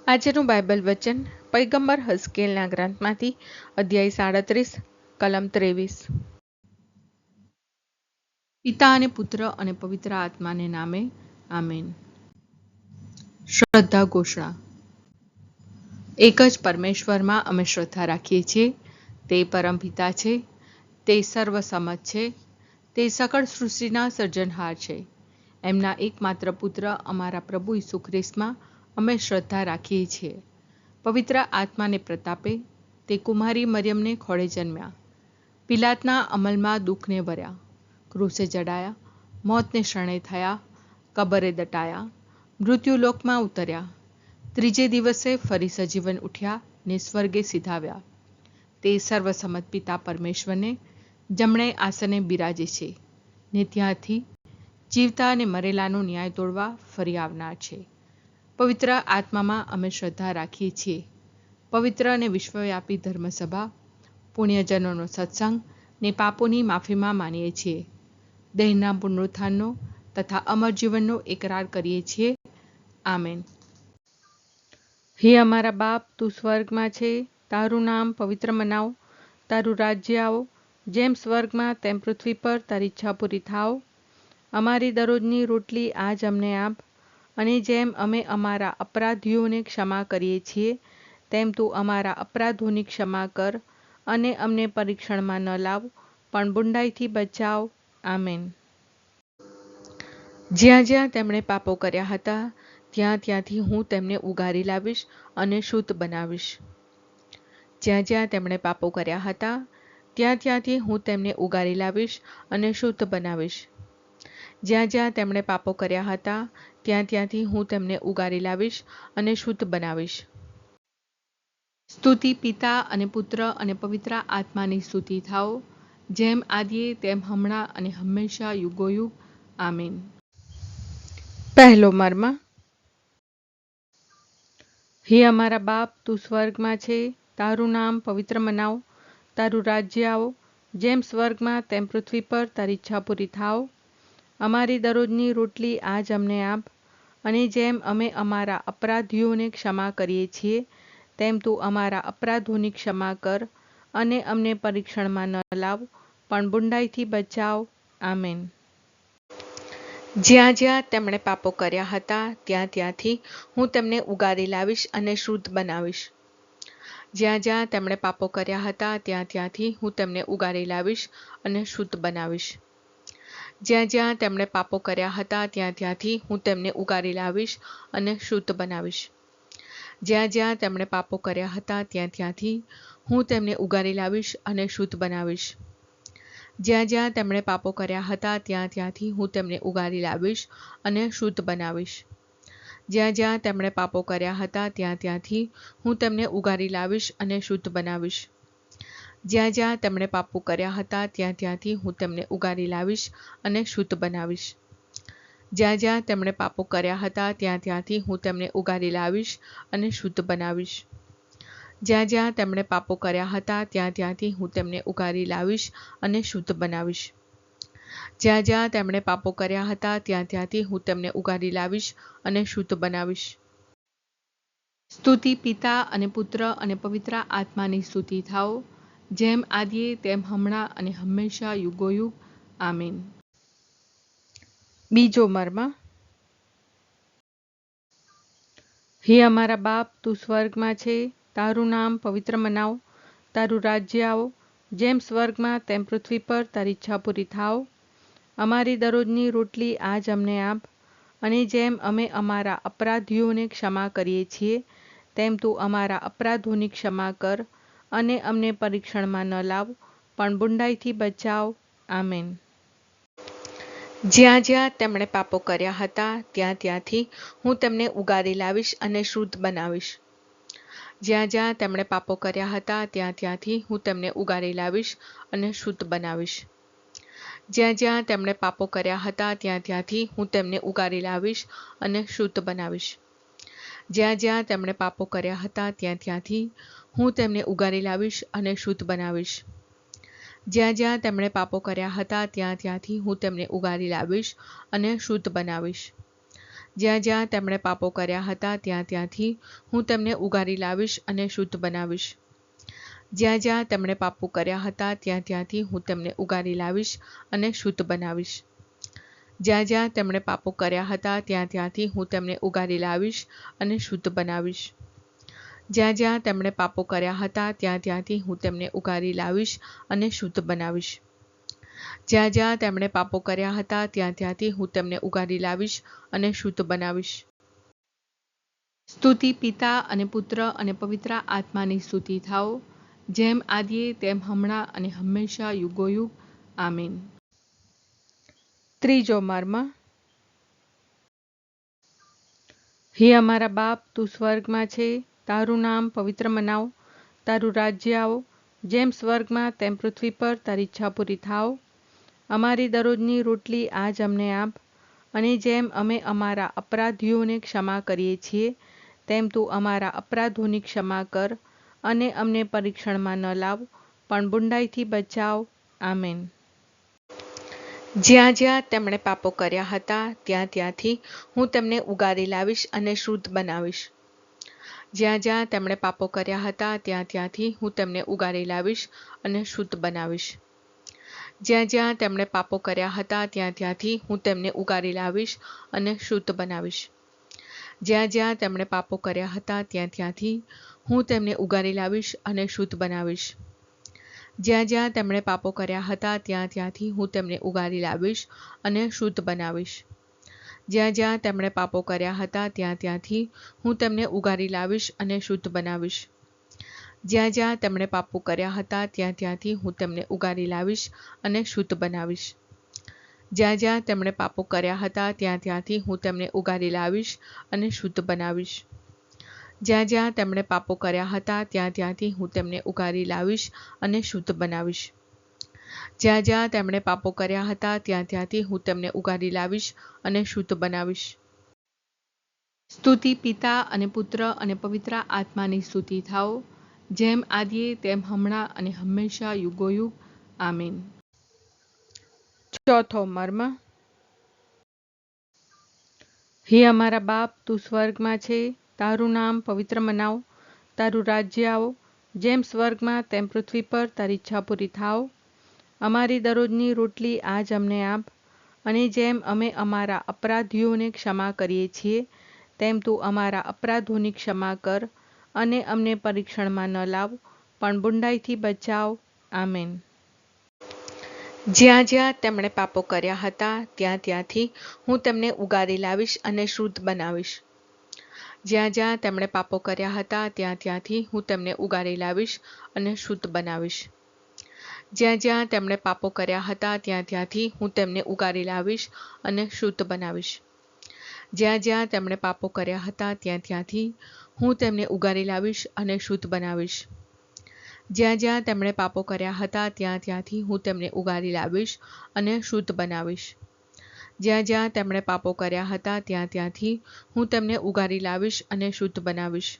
આજનું બાઇબલ વચન પૈગંબર હઝકેલના ગ્રંથમાંથી અધ્યાય 37 કલમ 23। પિતા અને પુત્ર અને પવિત્ર આત્માને નામે આમેન। શ્રદ્ધા ઘોષણા। એક જ પરમેશ્વરમાં અમે શ્રદ્ધા રાખીએ છીએ। તે પરમપિતા છે, તે સર્વસમત છે, તે સકળ સૃષ્ટિના સર્જનહાર છે। એમના એકમાત્ર પુત્ર અમારા પ્રભુ ઈસુ ખ્રિસ્તમાં અમે શ્રદ્ધા રાખીએ છીએ। પવિત્ર આત્માને પ્રતાપે તે કુમારી મરિયમને ખોળે જન્મ્યા, પિલાતના અમલમાં દુઃખને વર્યા, ક્રૂસે જડાયા, મોતને શરણે થયા, કબરે દટાયા, મૃત્યુલોકમાં ઉતર્યા, ત્રીજે દિવસે ફરી સજીવન ઉઠ્યા ને સ્વર્ગે સિધાવ્યા। તે સર્વસમત પિતા પરમેશ્વરને જમણે આસને બિરાજે છે ને ત્યાંથી જીવતા અને મરેલાનો ન્યાય તોડવા ફરી આવનાર છે। પવિત્ર આત્મામાં અમે શ્રદ્ધા રાખીએ છીએ। પવિત્ર અને વિશ્વવ્યાપી ધર્મસભા, પુણ્યજનોનો સત્સંગ ને પાપોની માફીમાં માનીએ છીએ। દેહના પુનરુત્થાનનો તથા અમર જીવનનો એકરાર કરીએ છીએ। આમેન। હે અમારા બાપ, તું સ્વર્ગમાં છે, તારું નામ પવિત્ર મનાવ, તારું રાજ્ય આવો, જેમ સ્વર્ગમાં તેમ પૃથ્વી પર તારી ઈચ્છા પૂરી થાવ। અમારી દરરોજની રોટલી આજ અમને આપ, અને જેમ અમે અમારા અપરાધીઓને ક્ષમા કરીએ છીએ તેમ તું અમારા અપરાધોની ક્ષમા કર, અને અમને પરીક્ષણમાં ન લાવ પણ બુંડાઈથી બચાવ। આમેન। જ્યાં જ્યાં તેમણે પાપો કર્યા હતા ત્યાં ત્યાંથી હું તેમને ઉગારી લાવીશ અને શુદ્ધ બનાવીશ। જ્યાં જ્યાં તેમણે પાપો કર્યા હતા ત્યાં ત્યાંથી હું તેમને ઉગારી લાવીશ અને શુદ્ધ બનાવીશ। જ્યાં જ્યાં તેમણે પાપો કર્યા હતા ત્યાં ત્યાંથી હું તેમને ઉગારી લાવીશ અને શુદ્ધ બનાવીશ। સ્તુતિ પિતા અને પુત્ર અને પવિત્ર આત્માની સ્તુતિ થાઓ, જેમ આદિએ તેમ હમણાં અને હંમેશા યુગોયુગ। આમીન। પહેલો મર્મ। હે અમારા બાપ, તું સ્વર્ગમાં છે, તારું નામ પવિત્ર મનાવ, તારું રાજ્ય આવો, જેમ સ્વર્ગમાં તેમ પૃથ્વી પર તારી ઈચ્છા પૂરી થાવ। અમારી દરરોજની રોટલી આજ અમને આપ, અને જેમ અમે અમારા અપરાધીઓને ક્ષમા કરીએ છીએ તેમ તું અમારા અપરાધોની ક્ષમા કર, અને અમને પરીક્ષણમાં ન લાવ પણ બુંડાઈથી બચાવ। આમેન। જ્યાં જ્યાં તેમણે પાપો કર્યા હતા ત્યાં ત્યાંથી હું તેમને ઉગારી લાવીશ અને શુદ્ધ બનાવીશ। જ્યાં જ્યાં તેમણે પાપો કર્યા હતા ત્યાં ત્યાંથી હું તેમને ઉગારી લાવીશ અને શુદ્ધ બનાવીશ। જ્યાં જ્યાં તેમણે પાપો કર્યા હતા ત્યાં ત્યાંથી હું તેમને ઉગારી લાવીશ અને શુદ્ધ બનાવીશ। જ્યાં જ્યાં તેમણે પાપો કર્યા હતા ત્યાં ત્યાંથી હું તેમને ઉગારી લાવીશ અને શુદ્ધ બનાવીશ। જ્યાં જ્યાં તેમણે પાપો કર્યા હતા ત્યાં ત્યાંથી હું તેમને ઉગારી લાવીશ અને શુદ્ધ બનાવીશ। જ્યાં જ્યાં તેમણે પાપો કર્યા હતા ત્યાં ત્યાંથી હું તેમને ઉગારી લાવીશ અને શુદ્ધ બનાવીશ। જ્યાં જ્યાં તેમણે પાપો કર્યા હતા ત્યાં ત્યાંથી હું તેમને ઉગારી લાવીશ અને શુદ્ધ બનાવીશ। જ્યાં જ્યાં તેમણે પાપો કર્યા હતા ત્યાં ત્યાંથી હું તેમને ઉગારી લાવીશ અને શુદ્ધ બનાવીશ। જ્યાં જ્યાં તેમણે પાપો કર્યા હતા ત્યાં ત્યાંથી હું તેમને ઉગારી લાવીશ અને શુદ્ધ બનાવીશ। જ્યાં જ્યાં તેમણે પાપો કર્યા હતા ત્યાં ત્યાંથી હું તેમને ઉગારી લાવીશ અને શુદ્ધ બનાવીશ। સ્તુતિ પિતા અને પુત્ર અને પવિત્ર આત્માની સ્તુતિ થાઓ, જેમ આદિએ તેમ હમણાં અને હંમેશા યુગોયુગ। આમીન। બીજો મર્મ। હે અમારા બાપ, તું સ્વર્ગમાં છે, તારું નામ પવિત્ર મનાવ, તારું રાજ્ય આવો, જેમ સ્વર્ગમાં તેમ પૃથ્વી પર તારી ઈચ્છા પૂરી થાવ। અમારી દરરોજની રોટલી આજ અમને આપ, અને જેમ અમે અમારા અપરાધીઓને ક્ષમા કરીએ છીએ તેમ તું અમારા અપરાધોની ક્ષમા કર, અને અમને પરીક્ષણમાં ન લાવ પણ બુંડાઈથી બચાવ। આમેન। જ્યાં જ્યાં તેમણે પાપો કર્યા હતા ત્યાં ત્યાંથી હું તેમને ઉગારી લાવીશ અને શુદ્ધ બનાવીશ। જ્યાં જ્યાં તેમણે પાપો કર્યા હતા ત્યાં ત્યાંથી હું તેમને ઉગારી લાવીશ અને શુદ્ધ બનાવીશ। જ્યાં જ્યાં તેમણે પાપો કર્યા હતા ત્યાં ત્યાંથી હું તેમને ઉગારી લાવીશ અને શુદ્ધ બનાવીશ। જ્યાં જ્યાં તેમણે પાપો કર્યા હતા ત્યાં ત્યાંથી હું તેમને ઉગારી લાવીશ અને શુદ્ધ બનાવીશ। જ્યાં જ્યાં તેમણે પાપો કર્યા હતા ત્યાં ત્યાંથી હું તેમને ઉગારી લાવીશ અને શુદ્ધ બનાવીશ। જ્યાં જ્યાં તેમણે પાપો કર્યા હતા ત્યાં ત્યાંથી હું તેમને ઉગારી લાવીશ અને શુદ્ધ બનાવીશ. જ્યાં જ્યાં તેમણે પાપો કર્યા હતા ત્યાં ત્યાંથી હું તેમને ઉગારી લાવીશ અને શુદ્ધ બનાવીશ. જ્યાં જ્યાં તેમણે પાપો કર્યા હતા ત્યાં ત્યાંથી હું તેમને ઉગારી લાવીશ અને શુદ્ધ બનાવીશ. જ્યાં જ્યાં તેમણે પાપો કર્યા હતા ત્યાં ત્યાંથી હું તેમને ઉગારી લાવીશ અને શુદ્ધ બનાવીશ. જ્યાં જ્યાં તેમણે પાપો કર્યા હતા ત્યાં ત્યાંથી હું તેમને ઉગારી લાવીશ અને શુદ્ધ બનાવીશ. સ્તુતિ પિતા અને પુત્ર અને પવિત્ર આત્માની સ્તુતિ થાઓ, જેમ આદિએ તેમ હમણાં અને હંમેશા યુગોયુગ. આમીન. ત્રીજો મર્મ. હે અમારા બાપ, તું સ્વર્ગમાં છે, તારું નામ પવિત્ર મનાવ, તારું રાજ્ય આવો, જેમ સ્વર્ગમાં તેમ પૃથ્વી પર તારી ઈચ્છા પૂરી થાવ. અમારી દરરોજની રોટલી આજ અમને આપ, અને જેમ અમે અમારા અપરાધીઓને ક્ષમા કરીએ છીએ તેમ તું અમારા અપરાધોની ક્ષમા કર, અને અમને પરીક્ષણમાં ન લાવ, પણ બુંડાઈથી બચાવ. આમેન. જ્યાં જ્યાં તેમણે પાપો કર્યા હતા ત્યાં ત્યાંથી હું તેમને ઉગારી લાવીશ અને શુદ્ધ બનાવીશ. જ્યાં જ્યાં તેમણે પાપો કર્યા હતા ત્યાં ત્યાંથી હું તેમને ઉગારી લાવીશ અને શુદ્ધ બનાવીશ. જ્યાં જ્યાં તેમણે પાપો કર્યા હતા ત્યાં ત્યાંથી હું તેમને ઉગારી લાવીશ અને શુદ્ધ બનાવીશ. જ્યાં જ્યાં તેમણે પાપો કર્યા હતા ત્યાં ત્યાંથી હું તેમને ઉગારી લાવીશ અને શુદ્ધ બનાવીશ. જ્યાં જ્યાં તેમણે પાપો કર્યા હતા ત્યાં ત્યાંથી હું તેમને ઉગારી લાવીશ અને શુદ્ધ બનાવીશ. જ્યાં જ્યાં તેમણે પાપો કર્યા હતા ત્યાં ત્યાંથી હું તેમને ઉગારી લાવીશ અને શુદ્ધ બનાવીશ. જ્યાં જ્યાં તેમણે પાપો કર્યા હતા ત્યાં ત્યાંથી હું તેમને ઉગારી લાવીશ અને શુદ્ધ બનાવીશ. જ્યાં જ્યાં તેમણે પાપો કર્યા હતા ત્યાં ત્યાંથી હું તેમને ઉગારી લાવીશ અને શુદ્ધ બનાવીશ. જ્યાં જ્યાં તેમણે પાપો કર્યા હતા ત્યાં ત્યાંથી હું તેમને ઉગારી લાવીશ અને શુદ્ધ બનાવીશ. જ્યાં જ્યાં તેમણે પાપો કર્યા હતા ત્યાં ત્યાંથી હું તેમને ઉગારી લાવીશ અને શુદ્ધ બનાવીશ. સ્તુતિ પિતા અને પુત્ર અને પવિત્ર આત્માની સ્તુતિ થાઓ, જેમ આદિએ તેમ હમણાં અને હંમેશા યુગોયુગ. આમીન. ચોથો મર્મ. હે અમારા બાપ, તું સ્વર્ગમાં છે, તારું નામ પવિત્ર મનાવ, તારું રાજ્ય આવો, જેમ સ્વર્ગમાં તેમ પૃથ્વી પર તારી ઈચ્છા પૂરી થાવ. અમારી દરરોજની રોટલી આજ અમને આપ, અને જેમ અમે અમારા અપરાધીઓને ક્ષમા કરીએ છીએ તેમ તું અમારા અપરાધોની ક્ષમા કર, અને અમને પરીક્ષણમાં ન લાવ, પણ બુંડાઈથી બચાવ. આમેન. જ્યાં જ્યાં તેમણે પાપો કર્યા હતા ત્યાં ત્યાંથી હું તેમને ઉગારી લાવીશ અને શુદ્ધ બનાવીશ. જ્યાં જ્યાં તેમણે પાપો કર્યા હતા ત્યાં ત્યાંથી હું તેમને ઉગારી લાવીશ અને શુદ્ધ બનાવીશ. જ્યાં જ્યાં તેમણે પાપો કર્યા હતા ત્યાં ત્યાંથી હું તેમને ઉગારી લાવીશ અને શુદ્ધ બનાવીશ. જ્યાં જ્યાં તેમણે પાપો કર્યા હતા ત્યાં ત્યાંથી હું તેમને ઉગારી લાવીશ અને શુદ્ધ બનાવીશ. જ્યાં જ્યાં તેમણે પાપો કર્યા હતા ત્યાં ત્યાંથી હું તેમને ઉગારી લાવીશ અને શુદ્ધ બનાવીશ. જ્યાં જ્યાં તેમણે પાપો કર્યા હતા ત્યાં ત્યાંથી હું તેમને ઉગારી લાવીશ અને શુદ્ધ બનાવીશ.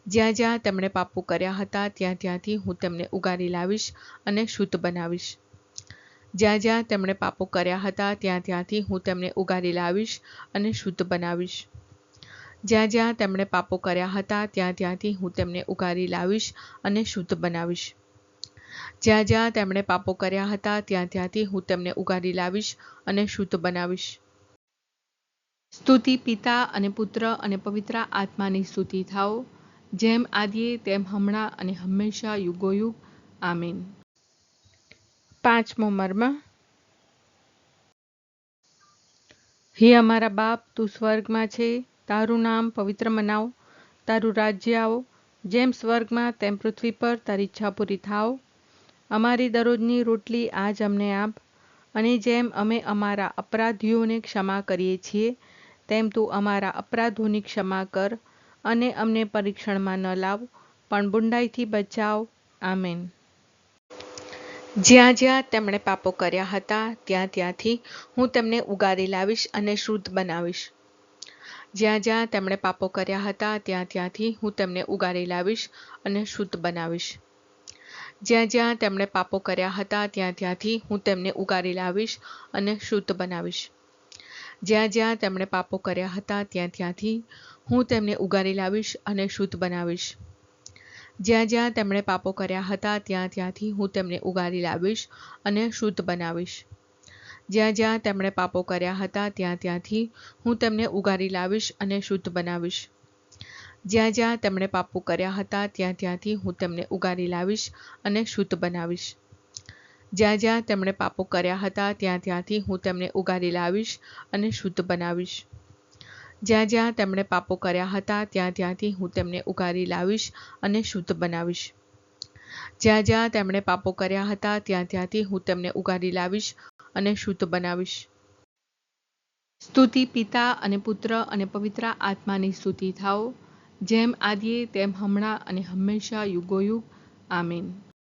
જ્યાં જ્યાં તેમણે પાપો કર્યા હતા ત્યાં ત્યાંથી હું તેમને ઉગારી લાવીશ અને શુદ્ધ બનાવીશ. જ્યાં જ્યાં તેમણે પાપો કર્યા હતા ત્યાં ત્યાંથી હું તેમને ઉગારી લાવીશ અને શુદ્ધ બનાવીશ. જ્યાં જ્યાં તેમણે પાપો કર્યા હતા ત્યાં ત્યાંથી હું તેમને ઉગારી લાવીશ અને શુદ્ધ બનાવીશ. જ્યાં જ્યાં તેમણે પાપો કર્યા હતા ત્યાં ત્યાંથી હું તેમને ઉગારી લાવીશ અને શુદ્ધ બનાવીશ. સ્તુતિ પિતા અને પુત્ર અને પવિત્ર આત્માની સ્તુતિ થાઓ, જેમ આદિએ તેમ હમણાં અને હંમેશા યુગોયુગ. આમીન. પાંચમો મર્મ. હે અમારા બાપ, તું સ્વર્ગમાં છે, તારું નામ પવિત્ર મનાવ, તારું રાજ્ય આવો, જેમ સ્વર્ગમાં તેમ પૃથ્વી પર તારી ઈચ્છા પૂરી થાવ. અમારી દરરોજની રોટલી આજ અમને આપ, અને જેમ અમે અમારા અપરાધીઓને ક્ષમા કરીએ છીએ તેમ તું અમારા અપરાધોની ક્ષમા કર, અને અમને પરીક્ષણમાં ન લાવ, પણ બુંડાઈથી બચાવ. આમેન. જ્યાં જ્યાં તેમણે પાપો કર્યા હતા ત્યાં ત્યાંથી હું તેમને ઉગારી લાવીશ અને શુદ્ધ બનાવીશ. જ્યાં જ્યાં તેમણે પાપો કર્યા હતા ત્યાં ત્યાંથી હું તેમને ઉગારી લાવીશ અને શુદ્ધ બનાવીશ. જ્યાં જ્યાં તેમણે પાપો કર્યા હતા ત્યાં ત્યાંથી હું તેમને ઉગારી લાવીશ અને શુદ્ધ બનાવીશ. જ્યાં જ્યાં તેમણે પાપો કર્યા હતા ત્યાંથી હું તેમને ઉગારી લાવીશ અને શુદ્ધ બનાવીશ. જ્યાં જ્યાં તેમણે પાપો કર્યા હતા ત્યાંથી હું તેમને ઉગારી લાવીશ અને શુદ્ધ બનાવીશ. જ્યાં જ્યાં તેમણે પાપો કર્યા હતા ત્યાંથી હું તેમને ઉગારી લાવીશ અને શુદ્ધ બનાવીશ. જ્યાં જ્યાં તેમણે પાપો કર્યા હતા ત્યાંથી હું તેમને ઉગારી લાવીશ અને શુદ્ધ બનાવીશ. જ્યાં જ્યાં તેમણે પાપો કર્યા હતા ત્યાંથી હું તેમને ઉગારી લાવીશ અને શુદ્ધ બનાવીશ. જ્યાં જ્યાં તેમણે પાપો કર્યા હતા ત્યાંથી હું તેમને ઉગારી લાવીશ અને શુદ્ધ બનાવીશ. જ્યાં જ્યાં તેમણે પાપો કર્યા હતા ત્યાંથી હું તેમને ઉગારી લાવીશ અને શુદ્ધ બનાવીશ. સ્તુતિ પિતા અને પુત્ર અને પવિત્ર આત્માની સ્તુતિ થાઓ, જેમ આદિએ તેમ હમણાં અને હંમેશા યુગોયુગ. આમીન.